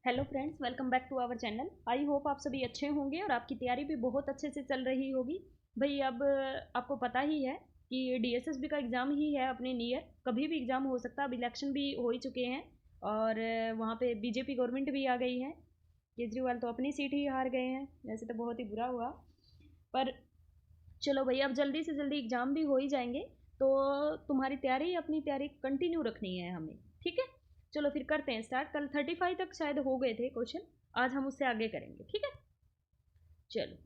Hello friends, welcome back to our channel. I hope आप सभी अच्छे होंगे और आपकी तैयारी भी बहुत अच्छे से चल रही होगी। भाई अब आपको पता ही है कि डीएसएसबी का एग्ज़ाम ही है अपने नियर, कभी भी एग्ज़ाम हो सकता है। अब इलेक्शन भी हो ही चुके हैं और वहाँ पे बीजेपी गवर्नमेंट भी आ गई है। केजरीवाल तो अपनी सीट ही हार गए हैं, वैसे तो बहुत ही बुरा हुआ। पर चलो भाई, अब जल्दी से जल्दी एग्ज़ाम भी हो ही जाएंगे, तो तुम्हारी तैयारी अपनी तैयारी कंटिन्यू रखनी है हमें, ठीक है। चलो फिर करते हैं स्टार्ट। कल 35 तक शायद हो गए थे क्वेश्चन, आज हम उससे आगे करेंगे, ठीक है। चलो,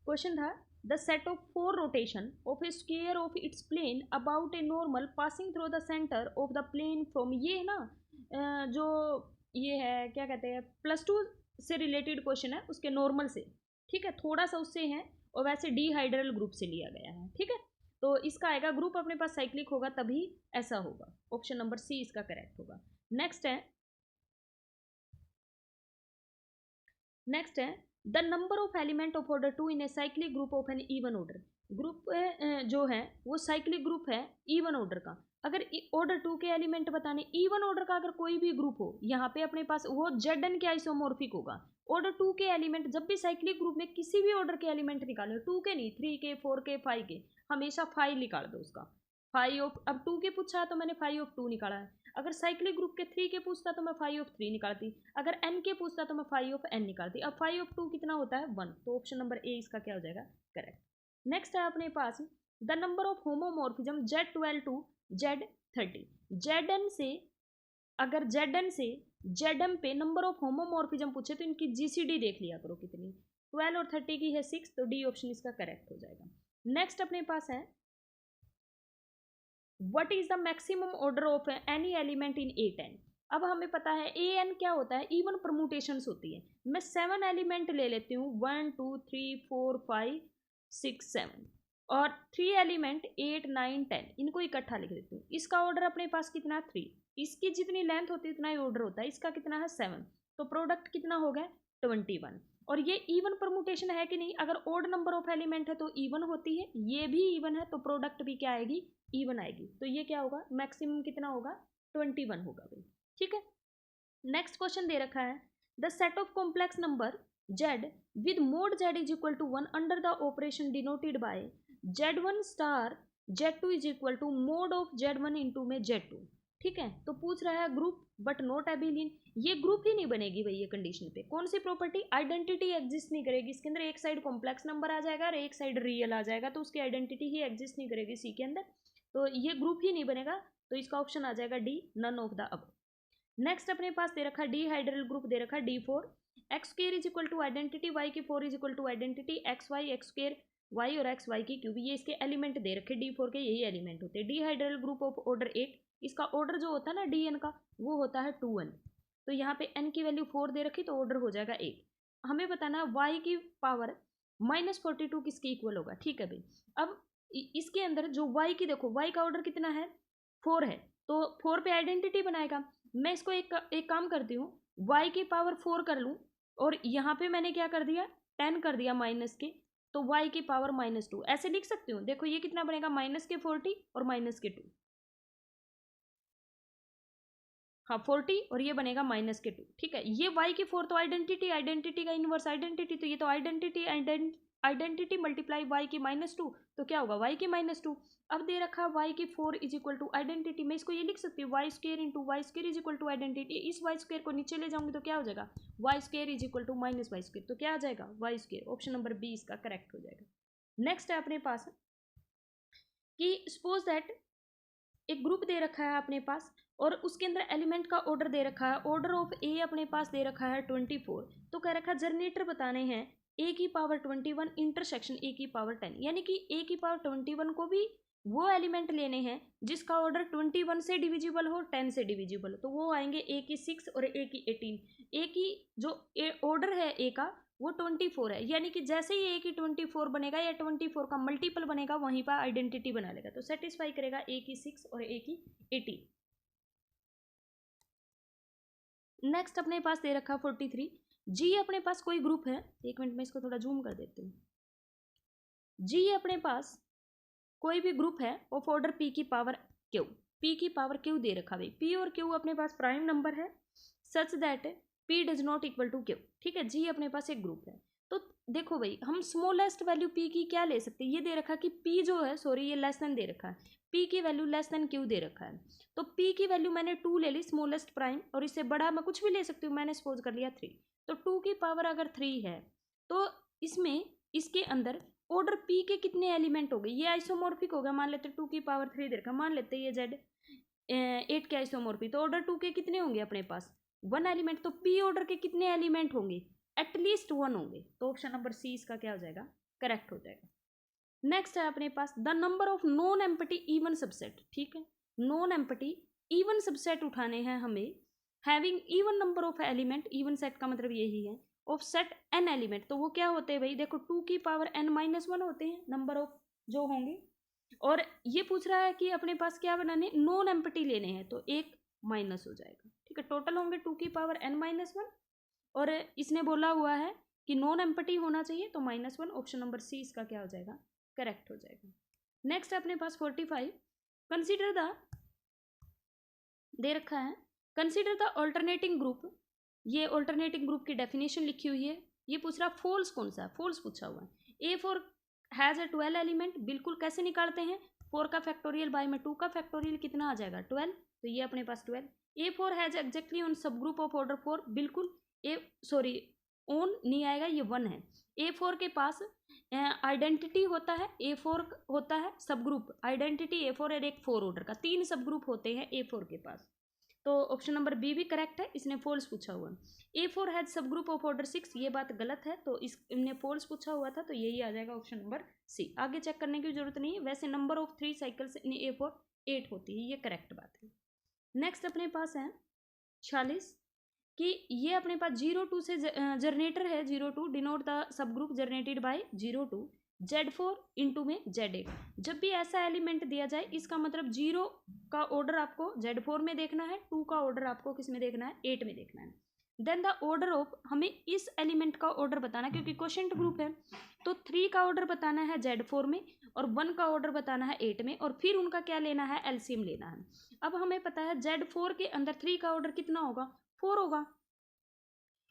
क्वेश्चन था the set of four rotation of a square of its plane about a normal passing through the centre of the plane from, ये है ना जो ये है क्या कहते हैं, +2 से रिलेटेड क्वेश्चन है, उसके नॉर्मल से, ठीक है, थोड़ा सा उससे है और वैसे डीहाइड्रल ग्रुप से लिया गया है, ठीक है। तो इसका आएगा ग्रुप अपने पास साइक्लिक होगा तभी ऐसा होगा, ऑप्शन नंबर सी इसका करेक्ट होगा। नेक्स्ट है नेक्स्ट है the number of element of order 2 in a cyclic group of an even order. Group जो है वो साइक्लिक ग्रुप है इवन ऑर्डर का। अगर ऑर्डर 2 के एलिमेंट बताने, इवन ऑर्डर का अगर कोई भी ग्रुप हो, यहाँ पे अपने पास वो जेड एन के आइसोमॉर्फिक होगा। ऑर्डर 2 के एलिमेंट जब भी साइक्लिक ग्रुप में किसी भी ऑर्डर के एलिमेंट निकालो, 2 के नहीं, 3 के, 4 के, 5 के, हमेशा 5 निकाल दो उसका। 5 ऑफ, अब 2 के पूछा है तो मैंने 5 ऑफ 2 निकाला है। अगर साइक्लिक ग्रुप के 3 के पूछता तो मैं 5 ऑफ 3 निकालती। अगर एन के पूछता तो मैं 5 ऑफ एन निकालती। अब 5 ऑफ 2 कितना होता है, 1, तो ऑप्शन नंबर ए इसका क्या हो जाएगा, करेक्ट। नेक्स्ट है अपने पास the number of homomorphism Z12 to Z30। Z से, अगर जेड से जेड पे नंबर ऑफ होमोमॉर्फिज्म पूछे तो इनकी जीसीडी देख लिया करो कितनी, 12 और 30 की है 6, तो डी ऑप्शन इसका करेक्ट हो जाएगा। नेक्स्ट अपने पास है what is the maximum order of any element in A10। अब हमें पता है AN क्या होता है, इवन परमुटेशंस होती है। मैं 7 एलिमेंट ले लेती हूँ, 1 2 3 4 5 6 7, और 3 एलिमेंट 8 9 10, इनको इकट्ठा लिख देती हूँ। इसका ऑर्डर अपने पास कितना है, 3। इसकी जितनी लेंथ होती है उतना ही ऑर्डर होता है। इसका कितना है, 7, तो प्रोडक्ट कितना हो गया, 21। और ये इवन परमुटेशन है कि नहीं, अगर ओड नंबर ऑफ एलिमेंट है तो इवन होती है, ये भी इवन है तो प्रोडक्ट भी क्या आएगी, इवन आएगी। तो ये क्या होगा, मैक्सिमम कितना होगा, 21 होगा भाई, ठीक है। नेक्स्ट क्वेश्चन दे रखा है the set of complex number z with mod z is equal to 1 under the operation denoted by z1 star z2 is equal to mod of z1 into में z2, ठीक है। तो पूछ रहा है ग्रुप बट नॉट एबिलियन, ये group ही नहीं बनेगी भाई ये कंडीशन पे। कौन सी प्रॉपर्टी, आइडेंटिटी एग्जिस्ट नहीं करेगी इसके अंदर। एक साइड कॉम्प्लेक्स नंबर आ जाएगा और एक साइड रियल आ जाएगा, तो उसकी आइडेंटिटी ही एग्जिस्ट नहीं करेगी सी के अंदर, तो ये ग्रुप ही नहीं बनेगा। तो इसका ऑप्शन आ जाएगा डी, नन ऑफ द अब। नेक्स्ट अपने पास दे रखा डी हाइड्रल ग्रुप दे रखा D4, x square is equal to identity y की 4 is equal to identity x y, x square y और एक्स वाई की क्यूब, ये इसके एलिमेंट दे रखे D4 के, यही एलिमेंट होते हैं। D hydel group of order 8, इसका ऑर्डर जो होता है ना DN का, वो होता है 2n। तो यहाँ पे n की वैल्यू 4 दे रखी तो ऑर्डर हो जाएगा 8। हमें बताना है y की पावर -42 किसके इक्वल होगा, ठीक है भाई। अब इसके अंदर जो y की, देखो y का ऑर्डर कितना है, 4 है, तो 4 पे आइडेंटिटी बनाएगा। मैं इसको एक काम करती हूँ, y की पावर 4 कर लूँ और यहाँ पे मैंने क्या कर दिया, 10 कर दिया माइनस के, तो y की पावर -2 ऐसे लिख सकती हूँ। देखो ये कितना बनेगा, -40 और -2, हाँ 40 और ये बनेगा -2, ठीक है। ये y की 4 तो आइडेंटिटी, आइडेंटिटी का इनवर्स आइडेंटिटी, तो ये तो आइडेंटिटी आइडेंटिटी मल्टीप्लाई y की -2, तो क्या होगा y की -2। अब दे रखा y की 4 इज इक्वल टू आइडेंटिटी, मैं इसको ये लिख सकती हूँ y square into y square is equal to identity. इस y स्क्र को नीचे ले जाऊंगी तो क्या हो जाएगा, y square is equal to -y square, तो क्या आ जाएगा, y square. Option number B इसका करेक्ट हो जाएगा। नेक्स्ट है अपने पास कि सपोज दैट एक ग्रुप दे रखा है अपने पास और उसके अंदर एलिमेंट का ऑर्डर दे रखा है, ऑर्डर ऑफ ए अपने पास दे रखा है 24, तो कह रखा है जनरेटर बताने हैं ए की पावर 21 इंटरसेक्शन ए की पावर 10, यानी कि ए की पावर 21 को भी वो एलिमेंट लेने हैं जिसका ऑर्डर 21 से डिविजिबल हो, 10 से डिविजिबल हो, तो वो आएंगे ए की 6 और ए की 18। ए की जो ऑर्डर है ए का वो 24 है, यानी कि जैसे ही ए की 24 बनेगा या 24 का मल्टीपल बनेगा वहीं पर आइडेंटिटी बना लेगा, तो सेटिस्फाई करेगा ए की 6 और ए की 18। नेक्स्ट अपने पास दे रखा 43, जी अपने पास कोई ग्रुप है, एक मिनट में इसको थोड़ा जूम कर देती हूँ। जी अपने पास कोई भी ग्रुप है ऑफ ऑर्डर पी की पावर क्यू, पी की पावर क्यू दे रखा भाई, पी और क्यू अपने पास प्राइम नंबर है such that P does not equal to Q, ठीक है। G अपने पास एक ग्रुप है। तो देखो भाई, हम स्मॉलेस्ट वैल्यू P की क्या ले सकते हैं, ये दे रखा कि P जो है, सॉरी ये लेस देन दे रखा है, P की वैल्यू लेस देन Q दे रखा है। तो P की वैल्यू मैंने 2 ले ली, स्मॉलेस्ट प्राइम, और इससे बड़ा मैं कुछ भी ले सकती हूँ, मैंने सपोज कर लिया 3। तो 2 की पावर अगर 3 है तो इसमें इसके अंदर ऑर्डर P के कितने एलिमेंट हो गए, ये आइसोमॉर्फिक हो गया, मान लेते 2 की पावर 3 दे रखा, मान लेते ये Z 8 के आइसोमॉर्फिक, तो ऑर्डर 2 के कितने होंगे अपने पास, 1 एलिमेंट। तो P ऑर्डर के कितने एलिमेंट होंगे, एटलीस्ट 1 होंगे। तो ऑप्शन नंबर सी इसका क्या हो जाएगा, करेक्ट हो जाएगा। नेक्स्ट है अपने पास the number of non empty even subset, ठीक है। नॉन एम्प्टी इवन सबसेट उठाने हैं हमें, having even number of element, even set का मतलब यही है, ऑफ सेट n एलिमेंट। तो वो क्या होते हैं भाई, देखो 2 की पावर n-1 होते हैं नंबर ऑफ जो होंगे, और ये पूछ रहा है कि अपने पास क्या बनाने, नॉन एम्प्टी लेने हैं, तो एक माइनस हो जाएगा, ठीक है। टोटल होंगे 2 की पावर n-1, और इसने बोला हुआ है कि नॉन एम्प्टी होना चाहिए, तो -1, ऑप्शन नंबर सी इसका क्या हो जाएगा, करेक्ट हो जाएगा। नेक्स्ट अपने पास 45, कंसीडर द दे रखा है, कंसीडर द ऑल्टरनेटिंग ग्रुप, ये ऑल्टरनेटिंग ग्रुप की डेफिनेशन लिखी हुई है। ये पूछ रहा फॉल्स कौन सा है, फॉल्स पूछा हुआ है। A4 हैज़ अ 12 एलिमेंट, बिल्कुल कैसे निकालते हैं, 4 का फैक्टोरियल बाय में 2 का फैक्टोरियल कितना आ जाएगा 12, तो ये अपने पास 12। A4 हैज़ एग्जैक्टली ऑन सब ग्रुप ऑफ ऑर्डर 4, बिल्कुल ऑन नहीं आएगा, ये 1 है। A4 के पास आइडेंटिटी होता है, A4 होता है सब ग्रुप, आइडेंटिटी A4 और एक 4 ऑर्डर का, 3 सब ग्रुप होते हैं A4 के पास, तो ऑप्शन नंबर बी भी करेक्ट है, इसने फॉल्स पूछा हुआ है। A4 हैज सब ग्रुप ऑफ ऑर्डर 6, ये बात गलत है, तो इसने फॉल्स पूछा हुआ था, तो यही आ जाएगा ऑप्शन नंबर सी। आगे चेक करने की जरूरत नहीं है, वैसे number of 3 cycles in A4 8 होती है, ये करेक्ट बात है। नेक्स्ट अपने पास है 46 कि ये अपने पास 02 से जनरेटर है, 02 denote the sub group generated by 02 Z4 into में Z8। जब भी ऐसा एलिमेंट दिया जाए, इसका मतलब 0 का ऑर्डर आपको Z4 में देखना है, 2 का ऑर्डर आपको किस में देखना है, 8 में देखना है। देन द ऑर्डर ऑफ, हमें इस एलिमेंट का ऑर्डर बताना है, क्योंकि क्वोशंट ग्रुप है, तो 3 का ऑर्डर बताना है Z4 में, और 1 का ऑर्डर बताना है 8 में, और फिर उनका क्या लेना है, एलसीएम लेना है। अब हमें पता है Z4 के अंदर 3 का ऑर्डर कितना होगा, 4 होगा,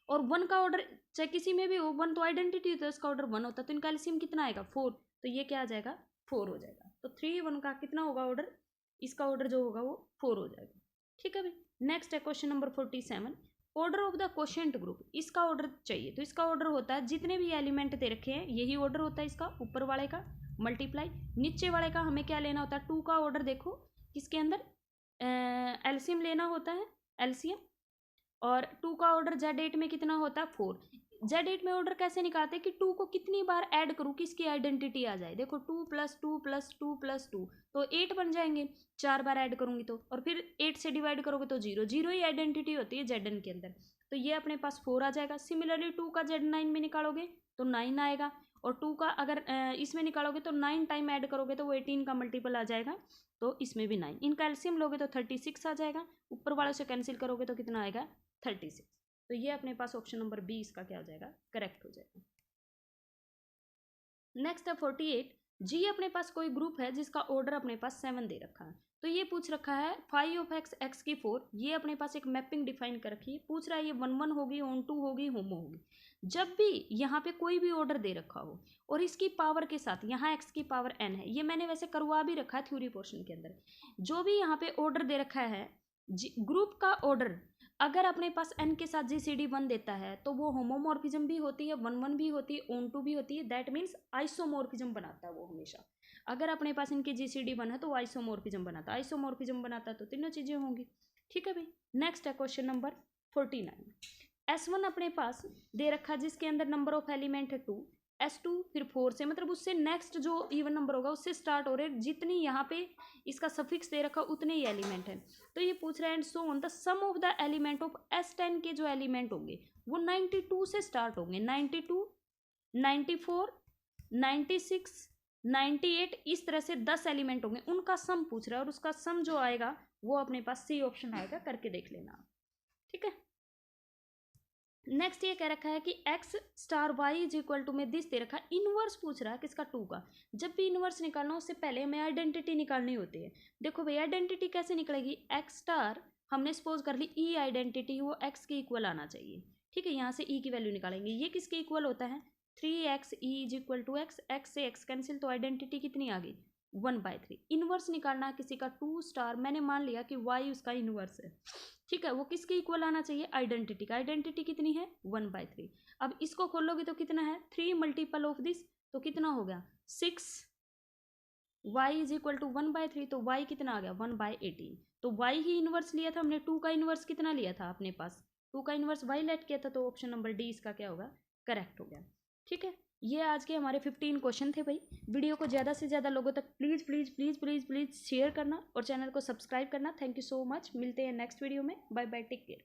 और 1 का ऑर्डर चाहे किसी में भी हो, 1 तो आइडेंटिटी होता है, उसका ऑर्डर 1 होता है, तो इनका एलसीएम कितना आएगा 4, तो ये क्या आ जाएगा 4 हो जाएगा। तो 3 1 का कितना होगा ऑर्डर, इसका ऑर्डर जो होगा वो 4 हो जाएगा, ठीक है भाई। नेक्स्ट है question number 47, order of the quotient group, इसका ऑर्डर चाहिए, तो इसका ऑर्डर होता है जितने भी एलिमेंट दे रखे हैं यही ऑर्डर होता है इसका, ऊपर वाले का मल्टीप्लाई, नीचे वाले का हमें क्या लेना होता है, 2 का ऑर्डर, देखो किसके अंदर एलसीएम लेना होता है, एलसीएम, और 2 का ऑर्डर Z8 में कितना होता है 4। Z8 में ऑर्डर कैसे निकालते हैं कि 2 को कितनी बार ऐड करूँ कि इसकी आइडेंटिटी आ जाए, देखो 2 + 2 + 2 + 2 तो 8 बन जाएंगे, 4 बार ऐड करूँगी तो, और फिर 8 से डिवाइड करोगे तो 0 0 ही आइडेंटिटी होती है Zn के अंदर, तो ये अपने पास 4 आ जाएगा। सिमिलरली 2 का Z9 में निकालोगे तो 9 आएगा, और 2 का अगर इसमें निकालोगे तो 9 टाइम ऐड करोगे तो वो 18 का मल्टीपल आ जाएगा, तो इसमें भी 9, इनका एलसीएम लोगे तो 36 आ जाएगा, ऊपर वालों से कैंसिल करोगे तो कितना आएगा 36, तो ये अपने पास ऑप्शन नंबर बी इसका क्या हो जाएगा, करेक्ट हो जाएगा। नेक्स्ट है 48, जी अपने पास कोई ग्रुप है जिसका ऑर्डर अपने पास 7 दे रखा है, तो ये पूछ रखा है 5 ऑफ x x की 4, ये अपने पास एक मैपिंग डिफाइन कर रखी है, पूछ रहा है ये 1 1 होगी, ऑन 2 होगी, होमो होगी। जब भी यहाँ पे कोई भी ऑर्डर दे रखा हो और इसकी पावर के साथ यहाँ x की पावर n है, ये मैंने वैसे करवा भी रखा है थ्योरी पोर्शन के अंदर, जो भी यहाँ पे ऑर्डर दे रखा है ग्रुप का ऑर्डर अगर अपने पास n के साथ GCD 1 देता है तो वो होमोमॉर्फिज्म भी होती है, 1 1 भी होती है, ऑन 2 भी होती है, दैट मीन्स आइसोमॉर्फिज्म बनाता है वो हमेशा। अगर अपने पास इनकी GCD 1 है तो वो आइसोमॉर्फिज्म बनाता है, आइसोमॉर्फिज्म बनाता है तो तीनों चीज़ें होंगी, ठीक है भाई। नेक्स्ट है क्वेश्चन नंबर 49, S1 अपने पास दे रखा जिसके अंदर नंबर ऑफ एलिमेंट है 2, S2 फिर 4 से, मतलब उससे नेक्स्ट जो इवन नंबर होगा उससे स्टार्ट हो रहे, जितनी यहाँ पे इसका सफिक्स दे रखा उतने ही एलिमेंट है, तो ये पूछ रहा है and so on the sum of the element of S10 के जो एलिमेंट होंगे वो 92 से स्टार्ट होंगे, 92 94 96 98 इस तरह से 10 एलिमेंट होंगे, उनका सम पूछ रहा है, और उसका सम जो आएगा वो अपने पास सी ऑप्शन आएगा, करके देख लेना, ठीक है। नेक्स्ट ये कह रखा है कि x star y is equal to में दिस दे रखा है, इनवर्स पूछ रहा है किसका 2 का। जब भी इनवर्स निकालना उससे पहले हमें आइडेंटिटी निकालनी होती है। देखो भाई आइडेंटिटी कैसे निकलेगी, x स्टार हमने सपोज कर ली ई आइडेंटिटी वो एक्स के इक्वल आना चाहिए, ठीक है। यहाँ से ई की वैल्यू निकालेंगे, ये किसके इक्वल होता है 3x e is equal to x, x से एक्स कैंसिल, तो आइडेंटिटी कितनी आ गई 1/3। इनवर्स निकालना है किसी का 2 स्टार, मैंने मान लिया कि y उसका इनवर्स है, ठीक है। वो किसके इक्वल आना चाहिए आइडेंटिटी का, आइडेंटिटी कितनी है 1/3। अब इसको खोलोगे तो कितना है 3 मल्टीपल ऑफ दिस, तो कितना हो गया 6, y इज इक्वल टू 1/3, तो y कितना आ गया 1/18। तो y ही इनवर्स लिया था हमने, 2 का इनवर्स कितना लिया था अपने पास 2 का इनवर्स y लेट किया था, तो ऑप्शन नंबर डी इसका क्या होगा करेक्ट हो गया, ठीक है। ये आज के हमारे 15 क्वेश्चन थे भाई। वीडियो को ज़्यादा से ज़्यादा लोगों तक please please please please please share करना और चैनल को सब्सक्राइब करना। थैंक यू सो मच, मिलते हैं नेक्स्ट वीडियो में, बाय बाय, टेक केयर।